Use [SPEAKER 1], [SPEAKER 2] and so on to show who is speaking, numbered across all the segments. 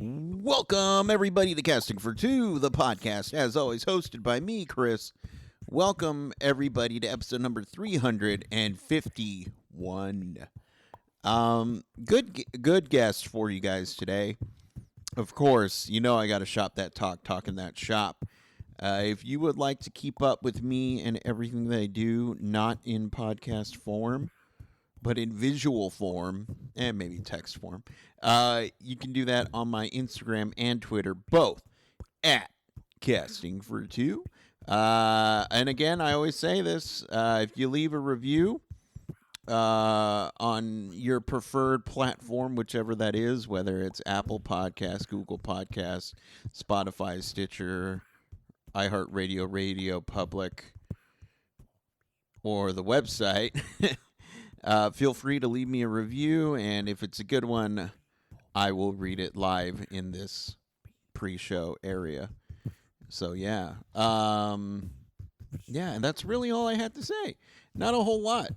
[SPEAKER 1] Welcome, everybody, to Casting for Two, the podcast, as always, hosted by me, Chris. Welcome, everybody, to episode number 351. Good guest for you guys today. Of course, you know I got to shop that talking that shop. If you would like to keep up with me and everything that I do, not in podcast form, but in visual form, and maybe text form, you can do that on my Instagram and Twitter, both at Casting for Two. And again, I always say this, if you leave a review on your preferred platform, whichever that is, whether it's Apple Podcasts, Google Podcasts, Spotify, Stitcher, iHeartRadio, Radio Public, or the website, feel free to leave me a review, and if it's a good one, I will read it live in this pre-show area. So, yeah. And that's really all I had to say. Not a whole lot.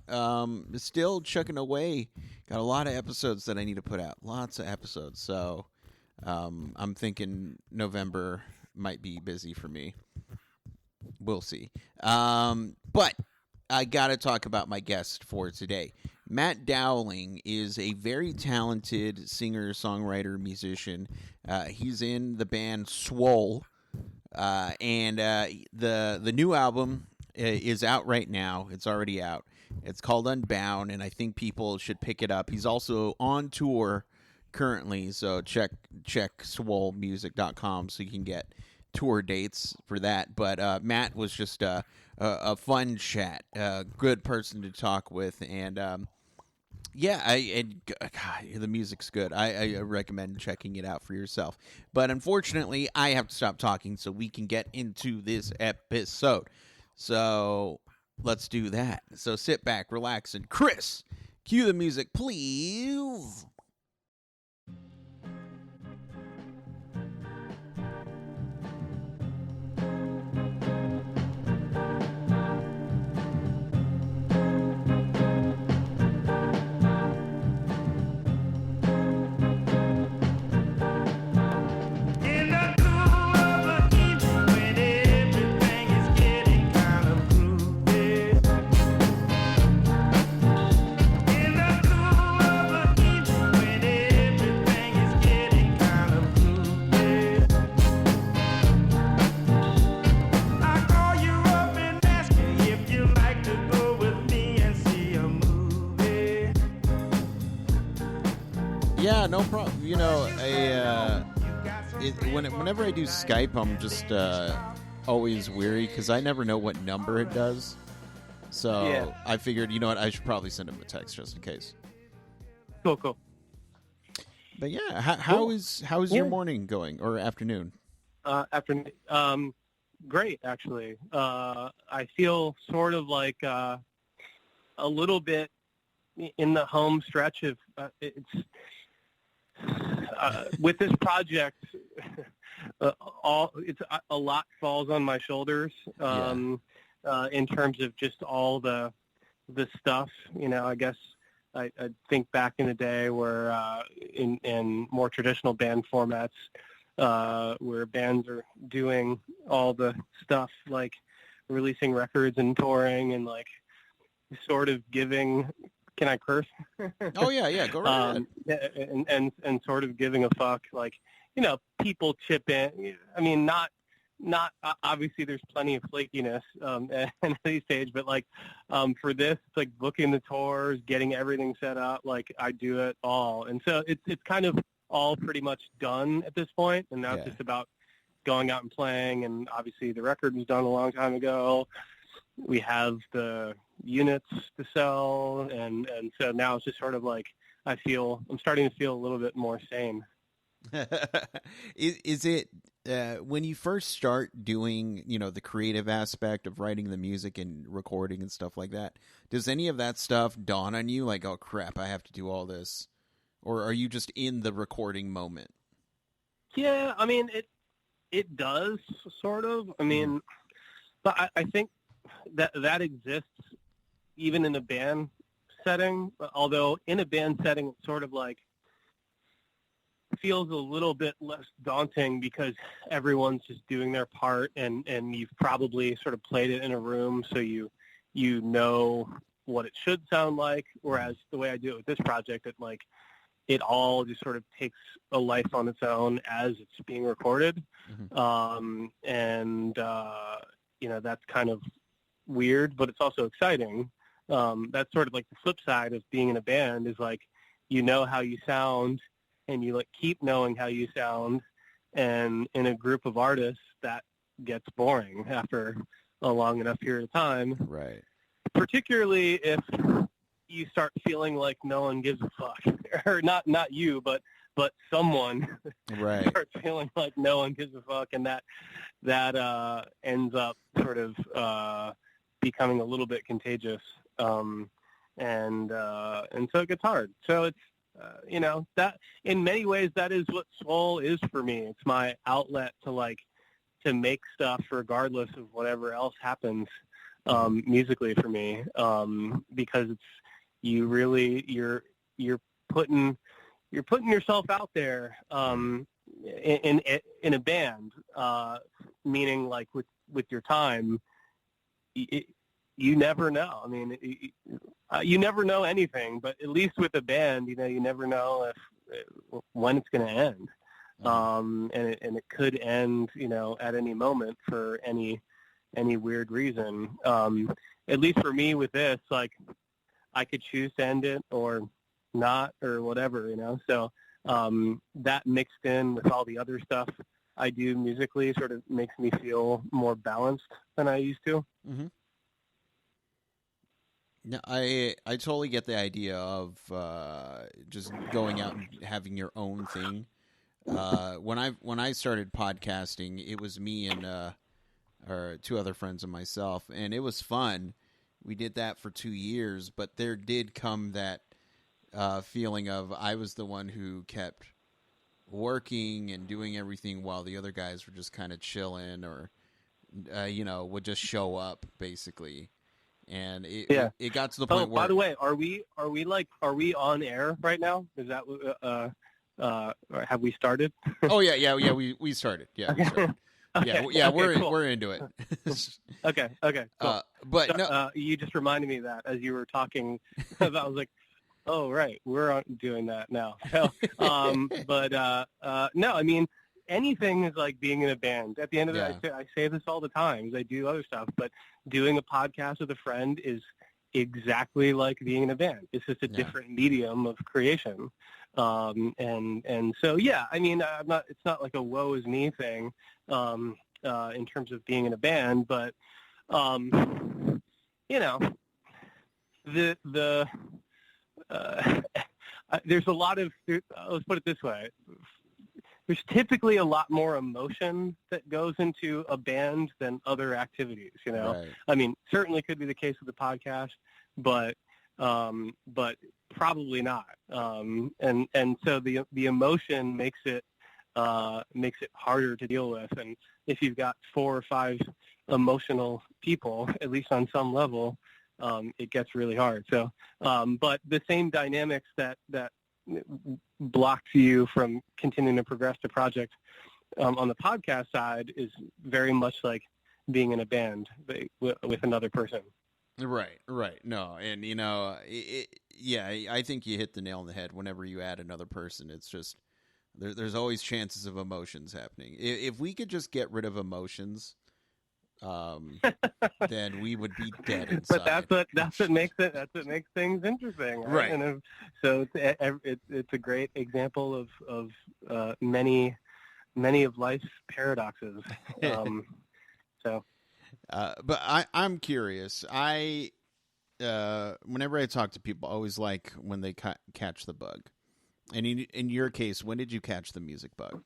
[SPEAKER 1] Still chugging away. Got a lot of episodes that I need to put out. Lots of episodes. So, I'm thinking November might be busy for me. We'll see. But I got to talk about my guest for today. Matt Dowling is a very talented singer, songwriter, musician. He's in the band Swoll, and the new album is out right now. It's already out. It's called Unwound, and I think people should pick it up. He's also on tour currently, so check swollmusic.com so you can get tour dates for that. But Matt was just a fun chat, a good person to talk with, and God, the music's good. I recommend checking it out for yourself. But unfortunately, I have to stop talking so we can get into this episode. So let's do that. So sit back, relax, and Chris, cue the music, please. Yeah, no problem. You know, whenever I do Skype, I'm just always weary because I never know what number it does. So yeah. I figured, you know what, I should probably send him a text just in case.
[SPEAKER 2] Cool.
[SPEAKER 1] But yeah, how's your morning going or afternoon?
[SPEAKER 2] Afternoon, great actually. I feel sort of like a little bit in the home stretch of it's. With this project, a lot falls on my shoulders in terms of just all the stuff. You know, I guess I think back in the day where in more traditional band formats where bands are doing all the stuff like releasing records and touring and like sort of giving. Can I curse?
[SPEAKER 1] Oh yeah, go right
[SPEAKER 2] ahead. And sort of giving a fuck, like, you know, people chip in. I mean, not obviously. There's plenty of flakiness at this stage, but like for this, it's like booking the tours, getting everything set up. Like I do it all, and so it's kind of all pretty much done at this point, and now it's just about going out and playing. And obviously, the record was done a long time ago. We have the units to sell, and so now it's just sort of like I'm starting to feel a little bit more sane.
[SPEAKER 1] Is it when you first start doing, you know, the creative aspect of writing the music and recording and stuff like that, does any of that stuff dawn on you like, oh crap, I have to do all this, or are you just in the recording moment?
[SPEAKER 2] Yeah, I mean it does sort of. I mean, but I think that exists even in a band setting, although in a band setting it's sort of like feels a little bit less daunting because everyone's just doing their part, and you've probably sort of played it in a room, so you know what it should sound like. Whereas the way I do it with this project, it all just sort of takes a life on its own as it's being recorded.
[SPEAKER 1] Mm-hmm.
[SPEAKER 2] That's kind of weird, but it's also exciting. That's sort of like the flip side of being in a band, is like, you know how you sound, and you keep knowing how you sound. And in a group of artists, that gets boring after a long enough period of time.
[SPEAKER 1] Right.
[SPEAKER 2] Particularly if you start feeling like no one gives a fuck, or not you, but someone
[SPEAKER 1] right.
[SPEAKER 2] starts feeling like no one gives a fuck, and that ends up sort of becoming a little bit contagious, and so it gets hard. So it's that in many ways that is what Swoll is for me. It's my outlet to make stuff regardless of whatever else happens musically for me, because it's you're putting yourself out there in a band, meaning like with your time. You never know. I mean, you never know anything, but at least with a band, you never know when it's going to end, and it could end, at any moment for any weird reason. At least for me with this, like, I could choose to end it or not, or whatever, So that mixed in with all the other stuff I do musically sort of makes me feel more balanced than I used to.
[SPEAKER 1] Mm-hmm. No, I totally get the idea of just going out and having your own thing. When I started podcasting, it was me and or two other friends and myself, and it was fun. We did that for 2 years, but there did come that feeling of I was the one who kept working and doing everything while the other guys were just kind of chilling, or would just show up basically. And it got to the point where.
[SPEAKER 2] By the way, are we on air right now? Is that have we started?
[SPEAKER 1] Oh yeah. We started. Yeah, we started.
[SPEAKER 2] Okay.
[SPEAKER 1] Yeah.
[SPEAKER 2] Okay,
[SPEAKER 1] We're into it.
[SPEAKER 2] Okay. Cool.
[SPEAKER 1] But
[SPEAKER 2] so,
[SPEAKER 1] no,
[SPEAKER 2] you just reminded me that as you were talking, I was like, oh right, we're doing that now. So, no, I mean, anything is like being in a band. At the end of the day, I say this all the time. I do other stuff, but doing a podcast with a friend is exactly like being in a band. It's just a different medium of creation. And so, yeah, I mean, it's not like a woe is me thing, in terms of being in a band, but, there's a lot of, let's put it this way. There's typically a lot more emotion that goes into a band than other activities,
[SPEAKER 1] Right.
[SPEAKER 2] I mean, certainly could be the case with the podcast, but probably not. And so the emotion makes it harder to deal with. And if you've got 4 or 5 emotional people, at least on some level, it gets really hard. So, but the same dynamics that blocks you from continuing to progress the project on the podcast side is very much like being in a band with another person.
[SPEAKER 1] Right. No, and I think you hit the nail on the head. Whenever you add another person, it's just there's always chances of emotions happening. If we could just get rid of emotions, then we would be dead inside.
[SPEAKER 2] But that's what makes things interesting, right? And so it's a great example of many of life's paradoxes.
[SPEAKER 1] But I'm curious. Whenever I talk to people, I always like when they catch the bug. And in your case, when did you catch the music bug?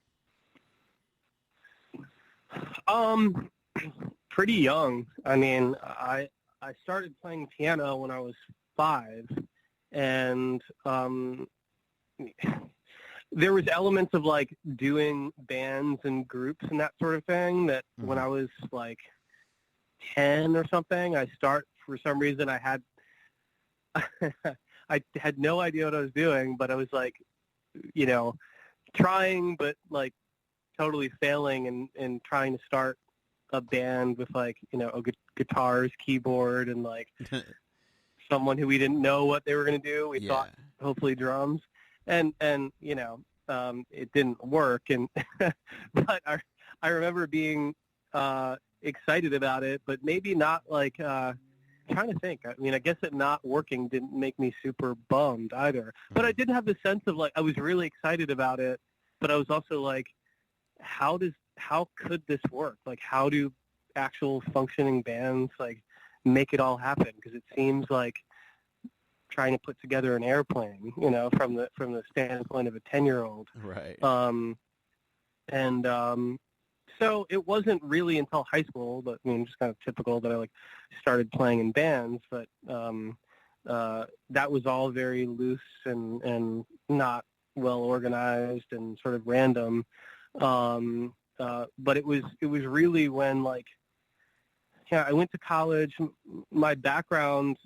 [SPEAKER 2] Pretty young. I mean, I started playing piano when I was 5, and there was elements of like doing bands and groups and that sort of thing that when I was like 10 or something, for some reason I had I had no idea what I was doing, but I was like, trying, but like totally failing and trying to start a band with like, guitars, keyboard, and like someone who we didn't know what they were going to do. We thought hopefully drums, and it didn't work. And but I remember being excited about it, but maybe not like trying to think. I mean, I guess it not working didn't make me super bummed either. But I did have the sense of like I was really excited about it, but I was also like, how could this work? Like, how do actual functioning bands like make it all happen? Because it seems like trying to put together an airplane, from the standpoint of a 10-year-old.
[SPEAKER 1] Right.
[SPEAKER 2] So it wasn't really until high school, but I mean, just kind of typical, that I like started playing in bands. But that was all very loose and not well organized and sort of random. But it was really when like, I went to college. My background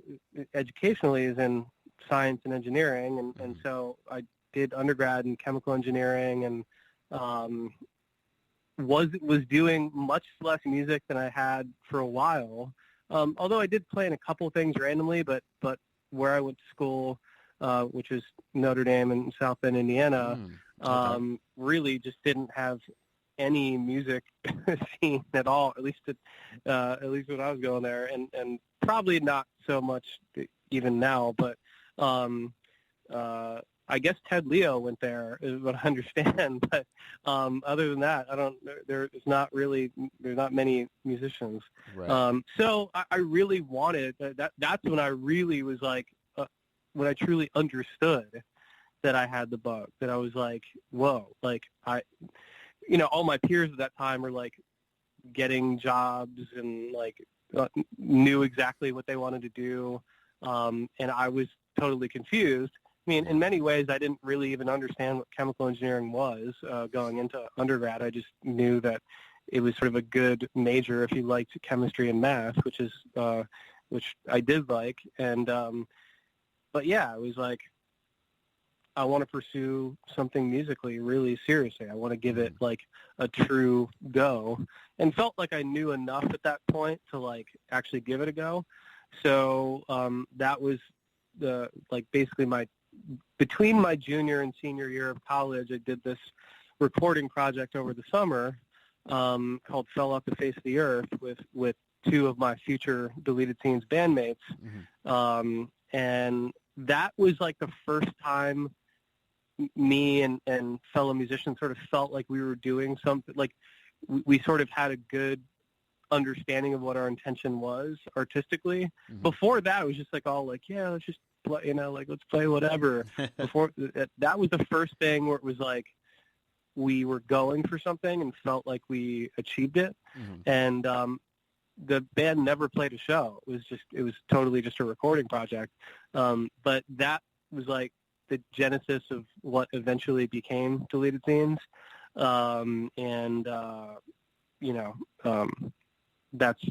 [SPEAKER 2] educationally is in science and engineering, and so I did undergrad in chemical engineering, and was doing much less music than I had for a while. Although I did play in a couple of things randomly, but where I went to school, which is Notre Dame in South Bend, Indiana, really just didn't have any music scene at all. At least when I was going there, and probably not so much even now. But I guess Ted Leo went there, is what I understand. But other than that, there's not many musicians.
[SPEAKER 1] Right.
[SPEAKER 2] So I really wanted that. That's when I really was like, when I truly understood that I had the bug. That I was like, whoa, like all my peers at that time were like getting jobs and like knew exactly what they wanted to do, and I was totally confused. I mean, in many ways, I didn't really even understand what chemical engineering was going into undergrad. I just knew that it was sort of a good major if you liked chemistry and math, which I did like. And but yeah, I was like, I want to pursue something musically really seriously. I want to give it like a true go, and felt like I knew enough at that point to like actually give it a go. So that was basically between my junior and senior year of college, I did this recording project over the summer called "Fell Off the Face of the Earth" with two of my future Deleted Scenes bandmates, and that was like the first time me and fellow musicians sort of felt like we were doing something, like we sort of had a good understanding of what our intention was artistically. Before that, it was just like all like, yeah, let's just play, like let's play whatever. Before that was the first thing where it was like we were going for something and felt like we achieved it. And the band never played a show. It was totally just a recording project. But that was like the genesis of what eventually became Deleted Scenes. That's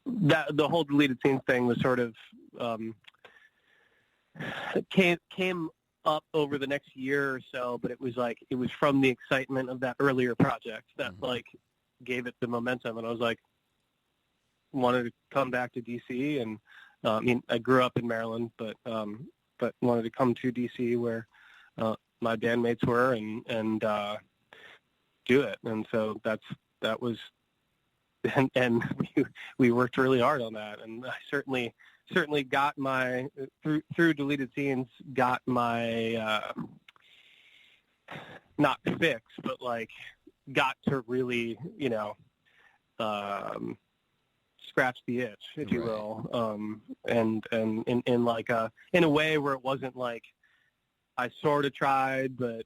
[SPEAKER 2] that the whole Deleted Scenes thing was sort of came up over the next year or so, but it was from the excitement of that earlier project that like gave it the momentum. And I was like, wanted to come back to DC, and I mean, I grew up in Maryland, but wanted to come to DC where my bandmates were and do it. And so that was, and we worked really hard on that. And I certainly got my through Deleted Scenes, got my not fix, but like got to really scratch the itch, if you will, and in like in a way where it wasn't like I sort of tried but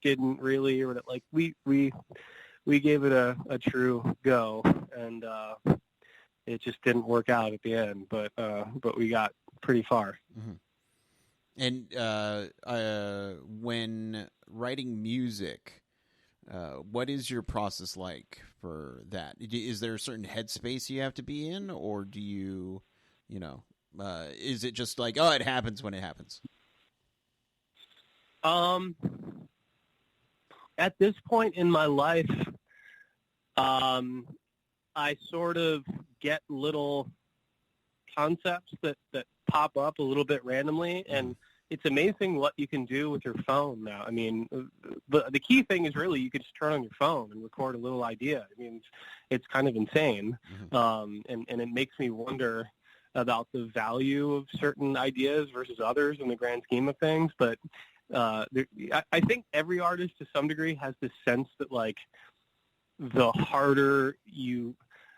[SPEAKER 2] didn't really, or like we gave it a true go, and it just didn't work out at the end, but we got pretty far.
[SPEAKER 1] And when writing music, what is your process like for that? Is there a certain headspace you have to be in, or do you, is it just like, oh, it happens when it happens?
[SPEAKER 2] at this point in my life, I sort of get little concepts that pop up a little bit randomly, and it's amazing what you can do with your phone now. I mean, the key thing is really you could just turn on your phone and record a little idea. I mean, it's kind of insane, and it makes me wonder about the value of certain ideas versus others in the grand scheme of things. But I think every artist to some degree has this sense that, like, the harder you,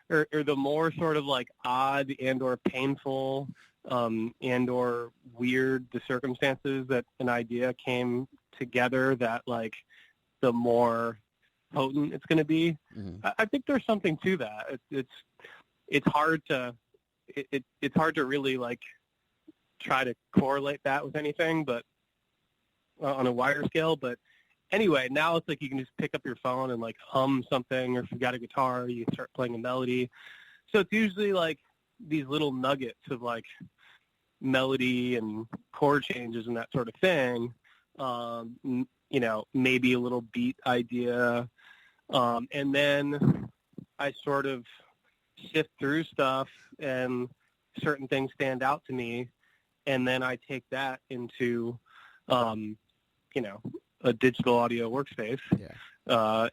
[SPEAKER 2] or the more sort of like odd and or painful and or weird the circumstances that an idea came together, that like the more potent it's going to be. I think there's something to that. It's hard to it's hard to really like try to correlate that with anything, but on a wider scale. But anyway, now it's like you can just pick up your phone and like hum something, or if you've got a guitar, you start playing a melody. So it's usually like these little nuggets of like melody and chord changes and that sort of thing. You know, maybe a little beat idea. And then I sort of sift through stuff and certain things stand out to me. And then I take that into, you know, a digital audio workspace,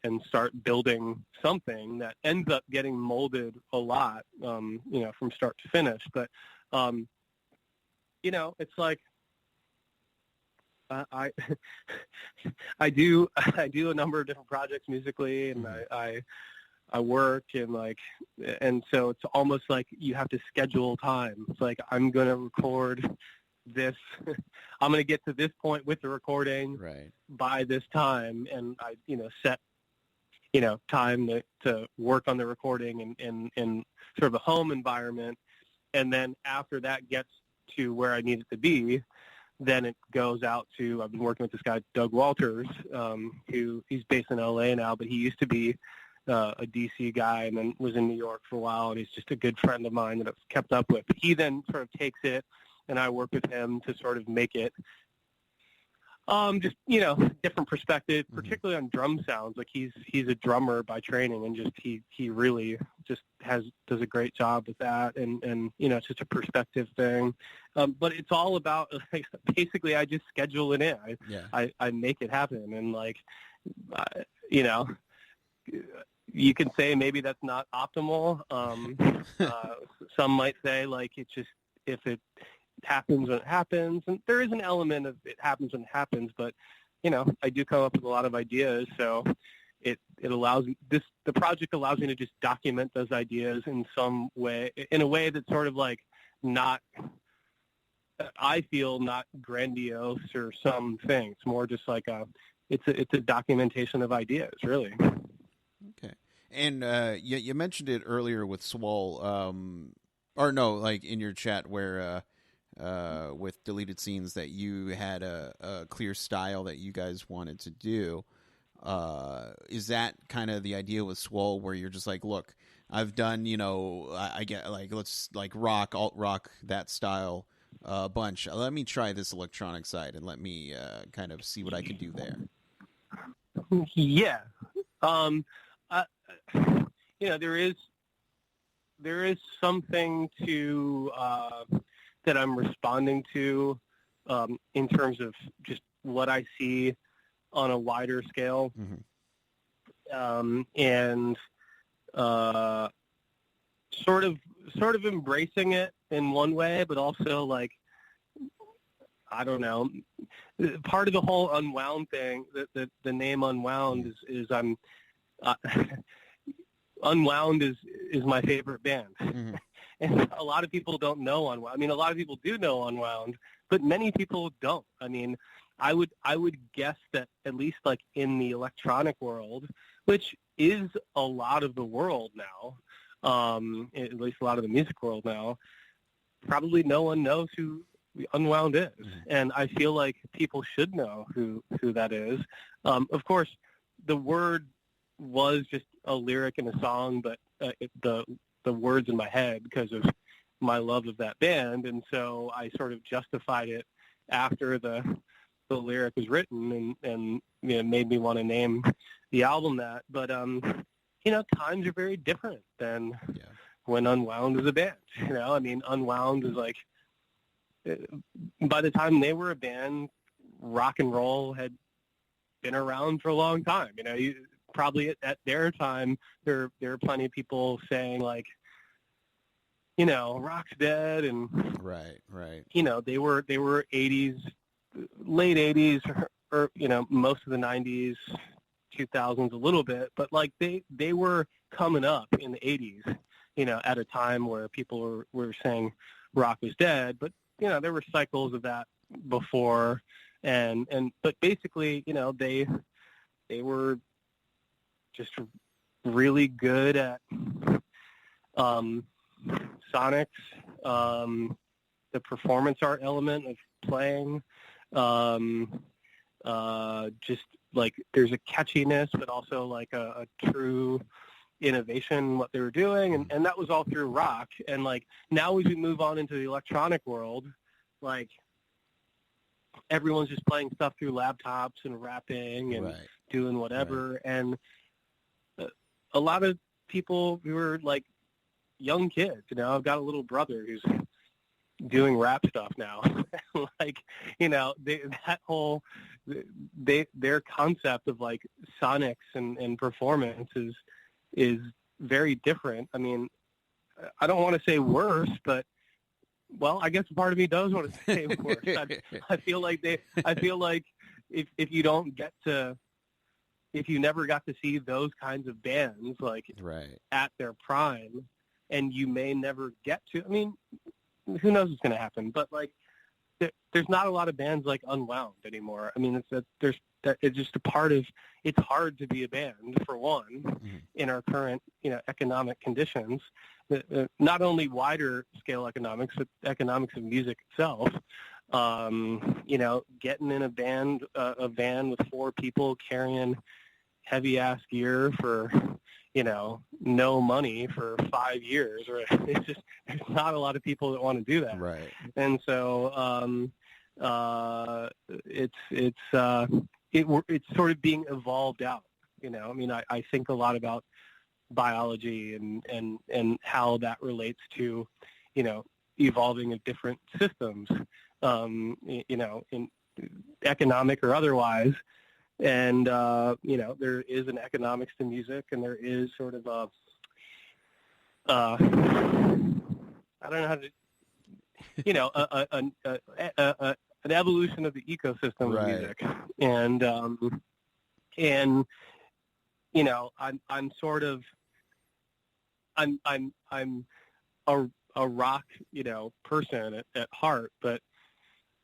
[SPEAKER 2] and start building something that ends up getting molded a lot, you know, from start to finish. But, you know, it's like, I do a number of different projects musically, and I work, and like, and so it's almost like you have to schedule time. It's like, I'm going to record this, I'm going to get to this point with the recording by this time. And I, you know, set, you know, time to work on the recording in sort of a home environment. And then after that gets to where I need it to be, then it goes out to, I've been working with this guy, Doug Walters, who he's based in LA now, but he used to be a DC guy and then was in New York for a while. And he's just a good friend of mine that I've kept up with. But he then sort of takes it, and I work with him to sort of make it just, you know, different perspective, particularly on drum sounds. Like he's a drummer by training, and just he really just does a great job with that, and you know, it's just a perspective thing. But it's all about, like, basically I just schedule it in. I make it happen, and like, you know, you can say maybe that's not optimal. Some might say like it's just, if it happens when it happens, and there is an element of it happens when it happens, but you know, I do come up with a lot of ideas, so it allows the project allows me to just document those ideas in some way, in a way that's sort of like not, I feel, not grandiose or something. It's more just like it's a documentation of ideas, really.
[SPEAKER 1] Okay. And you mentioned it earlier with Swoll, or no, like in your chat where with Deleted Scenes, that you had a clear style that you guys wanted to do. Is that kind of the idea with Swoll, where you're just like, look, I've done, you know, I get like, let's like rock, alt rock, that style a bunch. Let me try this electronic side and let me kind of see what I can do there.
[SPEAKER 2] Yeah. You know, there is something to that I'm responding to in terms of just what I see on a wider scale, and sort of embracing it in one way, but also like, I don't know, part of the whole Unwound thing, the name Unwound is I'm Unwound is my favorite band. And a lot of people don't know Unwound. I mean, a lot of people do know Unwound, but many people don't. I mean, I would guess that at least like in the electronic world, which is a lot of the world now, at least a lot of the music world now, probably no one knows who Unwound is. And I feel like people should know who that is. Of course, the word was just a lyric in a song, but the words in my head because of my love of that band, and so I sort of justified it after the the lyric was written, and made me want to name the album that. But times are very different than when Unwound was a band. I mean, Unwound was like, by the time they were a band, rock and roll had been around for a long time. Probably at their time, there were plenty of people saying like, rock's dead, and
[SPEAKER 1] right.
[SPEAKER 2] they were 80s, late 80s, or most of the 90s, 2000s a little bit, but like they were coming up in the 80s, at a time where people were saying rock was dead, but there were cycles of that before, but basically, they were just really good at sonics, the performance art element of playing, just like there's a catchiness, but also like a true innovation in what they were doing, and that was all through rock. And like now as we move on into the electronic world, like everyone's just playing stuff through laptops and rapping and doing whatever. Right. And a lot of people who are like young kids, I've got a little brother who's doing rap stuff now. Like, their concept of like sonics and performance is very different. I mean, I don't want to say worse, but well, I guess part of me does want to say worse. I feel like if you never got to see those kinds of bands like at their prime, and you may never get to, I mean, who knows what's going to happen, but like there's not a lot of bands like Unwound anymore. I mean, it's just a part of, it's hard to be a band, for one, in our current, economic conditions, not only wider scale economics, but economics of music itself. Getting in a van with 4 people carrying heavy ass gear for, no money for 5 years, or it's just, there's not a lot of people that want to do that.
[SPEAKER 1] Right.
[SPEAKER 2] And so, it's sort of being evolved out, I mean, I think a lot about biology and how that relates to, evolving of different systems, in economic or otherwise. And, there is an economics to music, and there is sort of I don't know how to, an evolution of the ecosystem of music. And I'm sort of, I'm a rock, person at heart, but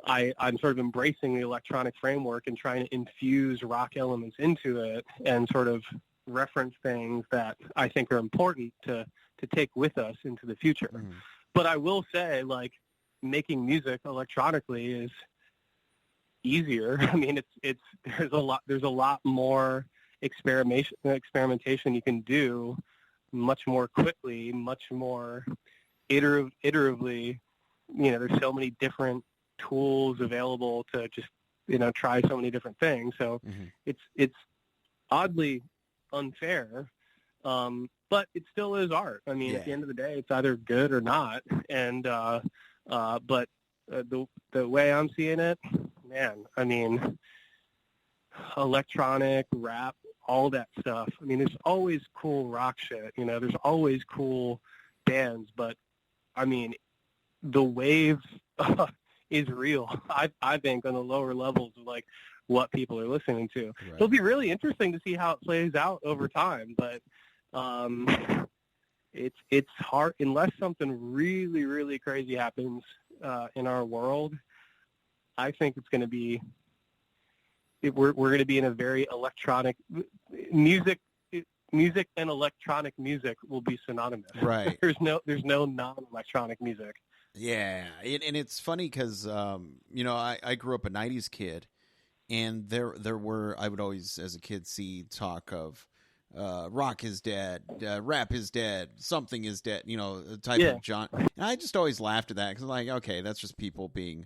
[SPEAKER 2] I'm sort of embracing the electronic framework and trying to infuse rock elements into it and sort of reference things that I think are important to take with us into the future. But I will say, like, making music electronically is easier. I mean, there's a lot more experimentation you can do much more quickly, much more iteratively. There's so many different tools available to just try so many different things. So it's oddly unfair, but it still is art. I mean, at the end of the day, it's either good or not. And but the way I'm seeing it, man, I mean, electronic rap, all that stuff. I mean, there's always cool rock shit. There's always cool bands, but I mean, the wave is real. I think on the lower levels of like what people are listening to. It'll be really interesting to see how it plays out over time, but it's hard unless something really, really crazy happens in our world. I think it's going to be we're going to be in a very electronic music and electronic music will be synonymous.
[SPEAKER 1] Right.
[SPEAKER 2] There's no non-electronic music.
[SPEAKER 1] Yeah, and it's funny because I grew up a '90s kid, and there were, I would always as a kid see talk of rock is dead, rap is dead, something is dead, type of John. And I just always laughed at that because I'm like, okay, that's just people being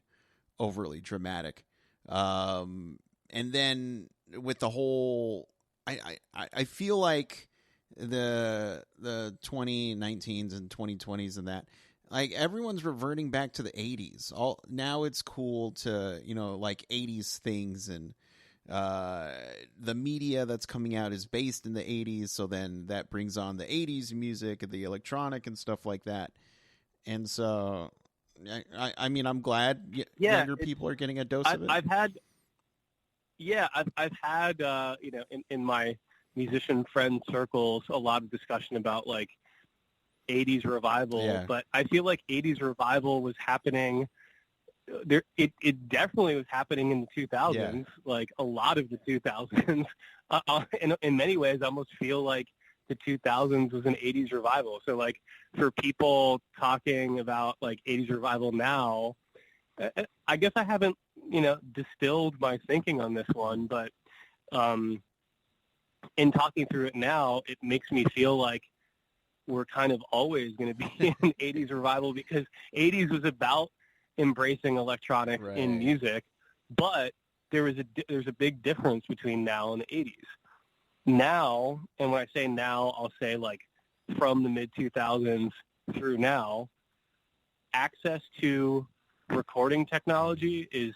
[SPEAKER 1] overly dramatic. And then with the whole, I feel like the 2019s and 2020s and that, like, everyone's reverting back to the 80s. All now it's cool to, like 80s things, and the media that's coming out is based in the 80s, so then that brings on the 80s music and the electronic and stuff like that. And so I mean, I'm glad younger people are getting a dose of it.
[SPEAKER 2] I've had in my musician friend circles a lot of discussion about like 80s revival, but I feel like 80s revival was happening there. It definitely was happening in the 2000s, like a lot of the 2000s. In many ways, I almost feel like the 2000s was an 80s revival. So like for people talking about like 80s revival now, I guess I haven't, distilled my thinking on this one, but in talking through it now, it makes me feel like we're kind of always going to be in an 80s revival, because 80s was about embracing electronic in music, but there's a big difference between now and the 80s. Now, and when I say now, I'll say like from the mid-2000s through now, access to recording technology is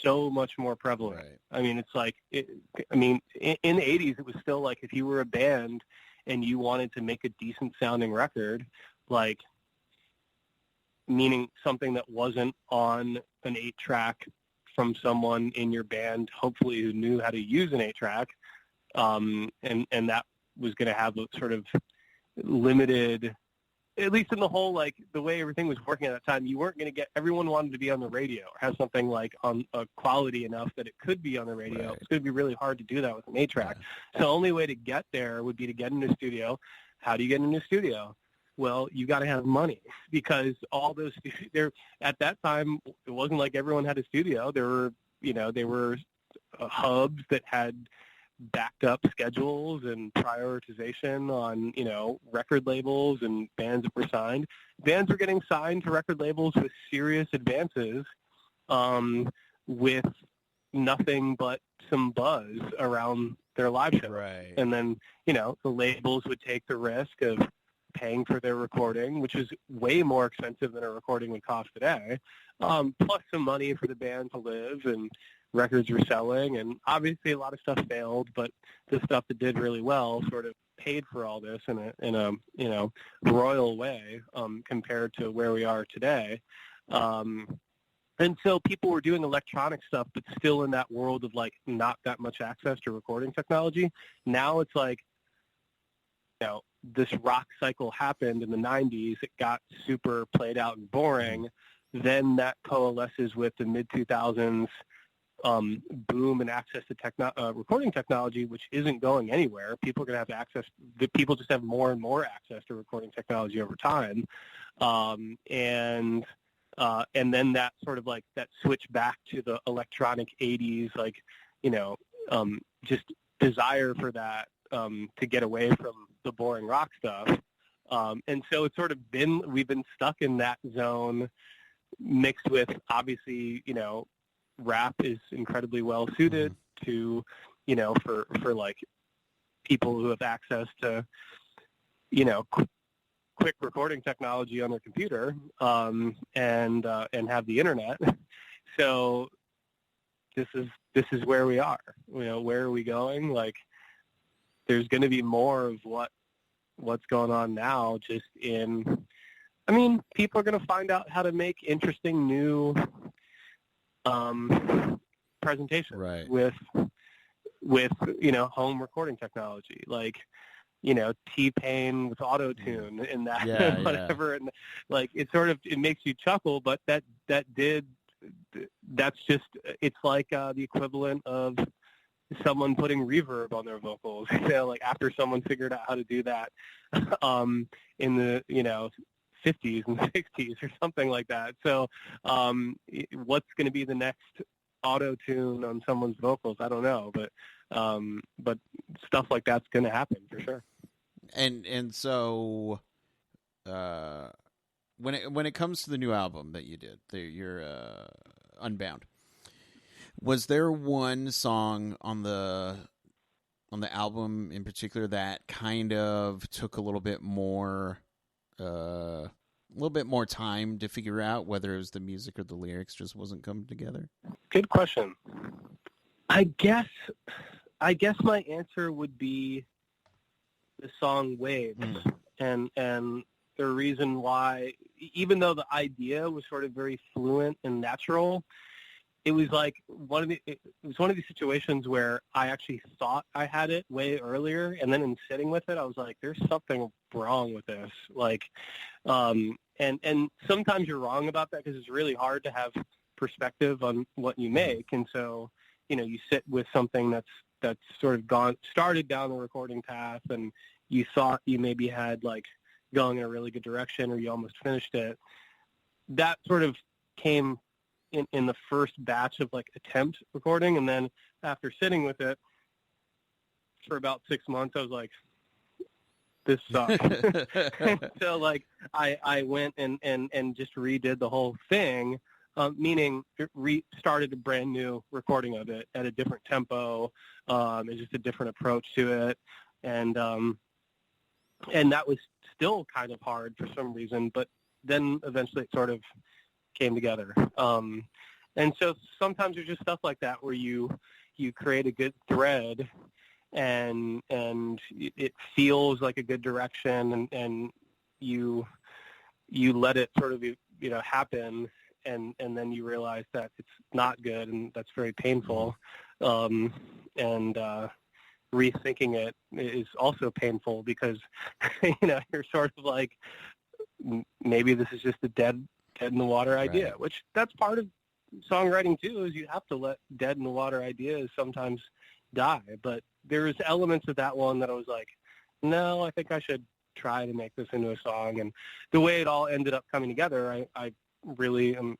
[SPEAKER 2] so much more prevalent.
[SPEAKER 1] Right.
[SPEAKER 2] I mean, it's like, in the 80s, it was still like if you were a band and you wanted to make a decent sounding record, like meaning something that wasn't on an 8-track from someone in your band, hopefully who knew how to use an 8-track, and that was going to have a sort of limited, at least in the whole, like the way everything was working at that time, you weren't going to get, everyone wanted to be on the radio or have something like on a quality enough that it could be on the radio. It's going to be really hard to do that with an 8-track. So the only way to get there would be to get in a studio. How do you get in a studio? Well, you got to have money, because all those there at that time, it wasn't like everyone had a studio. There were, there were hubs that had backed up schedules and prioritization on, record labels and bands that were signed. Bands were getting signed to record labels with serious advances, with nothing but some buzz around their live show.
[SPEAKER 1] Right.
[SPEAKER 2] And then, the labels would take the risk of paying for their recording, which is way more expensive than a recording would cost today, plus some money for the band to live, and records were selling, and obviously a lot of stuff failed, but the stuff that did really well sort of paid for all this in a royal way, compared to where we are today. And so people were doing electronic stuff, but still in that world of like not that much access to recording technology. Now it's like, this rock cycle happened in the 90s. It got super played out and boring. Then that coalesces with the mid-2000s boom and access to recording technology, which isn't going anywhere. People are going to have access. People just have more and more access to recording technology over time. And then that sort of like that switch back to the electronic 80s, like, just desire for that, to get away from the boring rock stuff. And so it's sort of we've been stuck in that zone, mixed with, obviously, rap is incredibly well suited to, for like people who have access to, quick recording technology on their computer, and have the internet. So this is where we are. Where are we going? Like, there's going to be more of what's going on now, just people are going to find out how to make interesting new presentations with home recording technology, like T-Pain with auto-tune and that, whatever. And like, it makes you chuckle, but that's just, it's like the equivalent of someone putting reverb on their vocals, like after someone figured out how to do that in the 50s and 60s or something like that. So what's going to be the next auto-tune on someone's vocals? I don't know, but stuff like that's going to happen for sure.
[SPEAKER 1] And so when it comes to the new album that you did, your Unbound, Was there one song on the album in particular that kind of took a little bit more time to figure out, whether it was the music or the lyrics just wasn't coming together?
[SPEAKER 2] Good question. I guess my answer would be the song Waves. And the reason why, even though the idea was sort of very fluent and natural, it was like one of these situations where I actually thought I had it way earlier, and then in sitting with it, I was like, "There's something wrong with this." Like, and sometimes you're wrong about that because it's really hard to have perspective on what you make, and so you sit with something that's sort of started down the recording path, and you thought you maybe had like going in a really good direction, or you almost finished it. That sort of came in the first batch of like attempt recording, and then after sitting with it for about 6 months, I was like, this sucks. And so like I went and just redid the whole thing, meaning restarted a brand new recording of it at a different tempo, and just a different approach to it, and that was still kind of hard for some reason, but then eventually it sort of came together. And so sometimes there's just stuff like that where you create a good thread, and it feels like a good direction, and you let it sort of happen, and then you realize that it's not good, and that's very painful. And rethinking it is also painful because you're sort of like, maybe this is just a dead in the water idea,
[SPEAKER 1] Right.
[SPEAKER 2] which that's part of songwriting too, is you have to let dead in the water ideas sometimes die. But there's elements of that one that I was like, no, I think I should try to make this into a song. And the way it all ended up coming together, I really I'm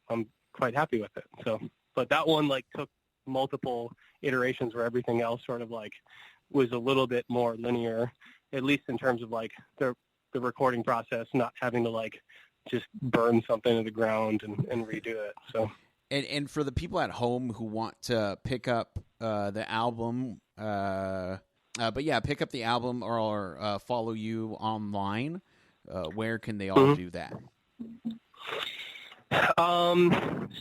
[SPEAKER 2] quite happy with it. So, but that one like took multiple iterations where everything else sort of like was a little bit more linear, at least in terms of like the recording process, not having to like just burn something to the ground and redo it. So,
[SPEAKER 1] and for the people at home who want to pick up the album, pick up the album or follow you online, where can they all do that?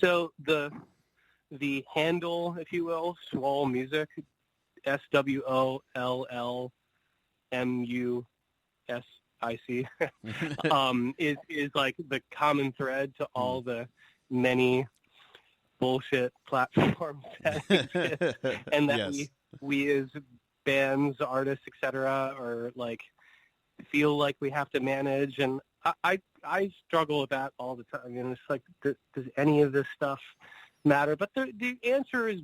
[SPEAKER 2] So the handle, if you will, Swoll Music, SWOLLMUSIC, is like the common thread to all the many bullshit platforms that exist, and that
[SPEAKER 1] Yes.
[SPEAKER 2] we as bands, artists, etc., are like feel like we have to manage, and I struggle with that all the time. And it's like, does any of this stuff matter? But the answer is,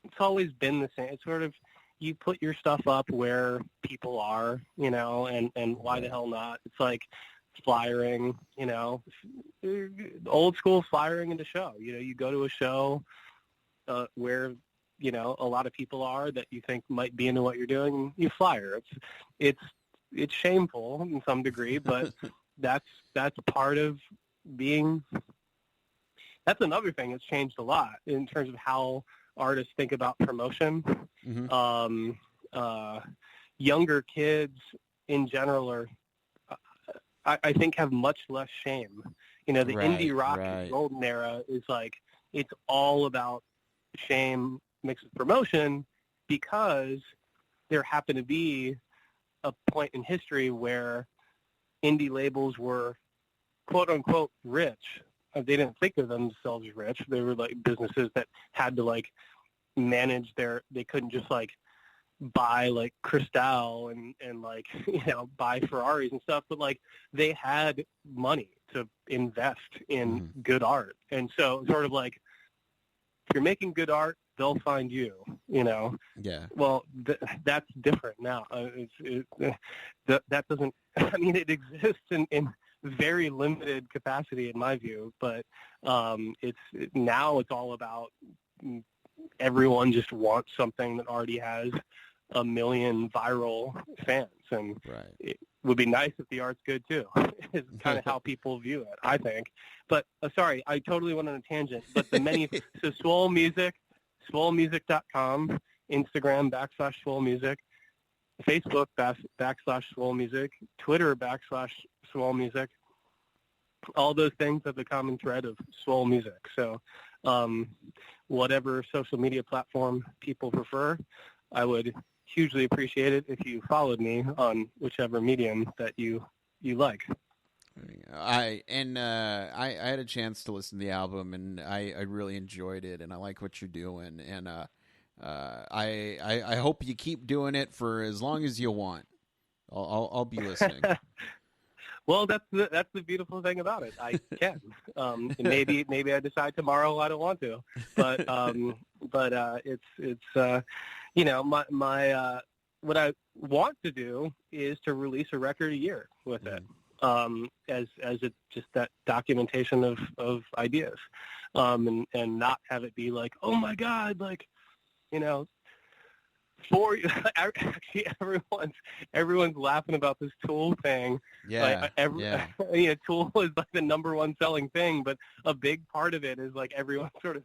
[SPEAKER 2] it's always been the same. It's sort of, you put your stuff up where people are, and why the hell not? It's like flyering, old school flyering into show. You go to a show where, a lot of people are that you think might be into what you're doing, you flyer. It's shameful in some degree, but that's part of being. That's another thing that's changed a lot in terms of how artists think about promotion. Younger kids in general are, I think, have much less shame. The indie rock golden era is like, it's all about shame mixed with promotion, because there happened to be a point in history where indie labels were quote unquote rich. They didn't think of themselves as rich. They were like businesses that had to like manage they couldn't just like buy like Cristal and like, buy Ferraris and stuff, but like they had money to invest in good art. And so sort of like, if you're making good art, they'll find you,
[SPEAKER 1] Yeah.
[SPEAKER 2] Well, that's different now. That doesn't, it exists in very limited capacity in my view, but it's all about everyone just wants something that already has 1 million viral fans, and it would be nice if the art's good too. Is kind of how people view it, I think. But sorry, I totally went on a tangent. But so Swoll Music, swollmusic.com, Instagram /SwollMusic, Facebook /SwollMusic, Twitter /SwollMusic. All those things have the common thread of Swoll Music. So whatever social media platform people prefer, I would hugely appreciate it if you followed me on whichever medium that you like.
[SPEAKER 1] I had a chance to listen to the album, and I really enjoyed it, and I like what you're doing, and I hope you keep doing it for as long as you want. I'll be listening.
[SPEAKER 2] Well, that's the beautiful thing about it. I can. Maybe I decide tomorrow I don't want to, but it's my what I want to do is to release a record a year with it, as it just that documentation of ideas, and not have it be like, oh my God, like, for actually everyone's laughing about this Tool thing.
[SPEAKER 1] Yeah,
[SPEAKER 2] Tool is like the number one selling thing, but a big part of it is like everyone's sort of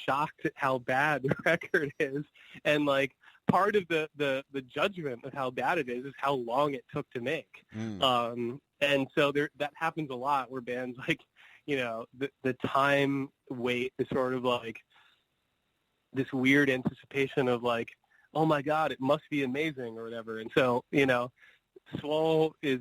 [SPEAKER 2] shocked at how bad the record is, and like part of the judgment of how bad it is how long it took to make. And so that happens a lot where bands like, the time wait is sort of like this weird anticipation of like, oh my God, it must be amazing or whatever. And so, Swoll is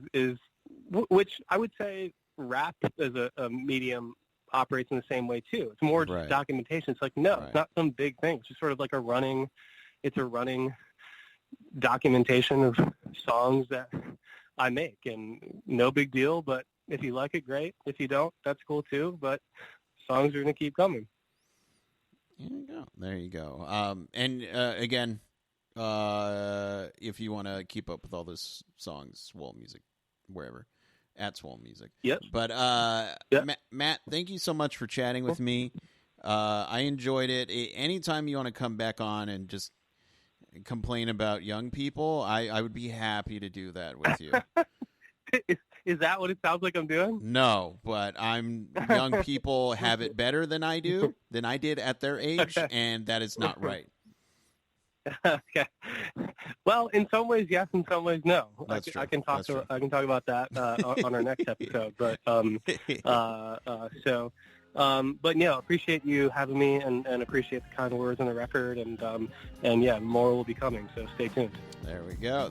[SPEAKER 2] which I would say rap as a medium operates in the same way too. It's more just documentation. It's like, no, It's not some big thing. It's just sort of like a running documentation of songs that I make, and no big deal. But if you like it, great. If you don't, that's cool too. But songs are going to keep coming.
[SPEAKER 1] There you go. And again, if you want to keep up with all this songs, Swoll Music, wherever, at Swoll Music.
[SPEAKER 2] Yep.
[SPEAKER 1] But Matt, thank you so much for chatting with me. I enjoyed it. Anytime you want to come back on and just complain about young people, I would be happy to do that with you.
[SPEAKER 2] Is that what it sounds like I'm doing?
[SPEAKER 1] No, but young people have it better than I did at their age, and that is not right.
[SPEAKER 2] Okay. Well, in some ways, yes. In some ways, no.
[SPEAKER 1] That's true.
[SPEAKER 2] I can talk about that on our next episode. But but yeah, appreciate you having me, and appreciate the kind words on the record, and yeah, more will be coming. So stay tuned.
[SPEAKER 1] There we go.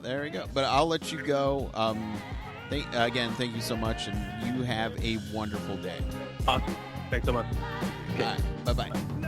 [SPEAKER 1] But I'll let you go. Thank you so much, and you have a wonderful day.
[SPEAKER 2] Awesome. Thanks so much.
[SPEAKER 1] Okay. Bye-bye.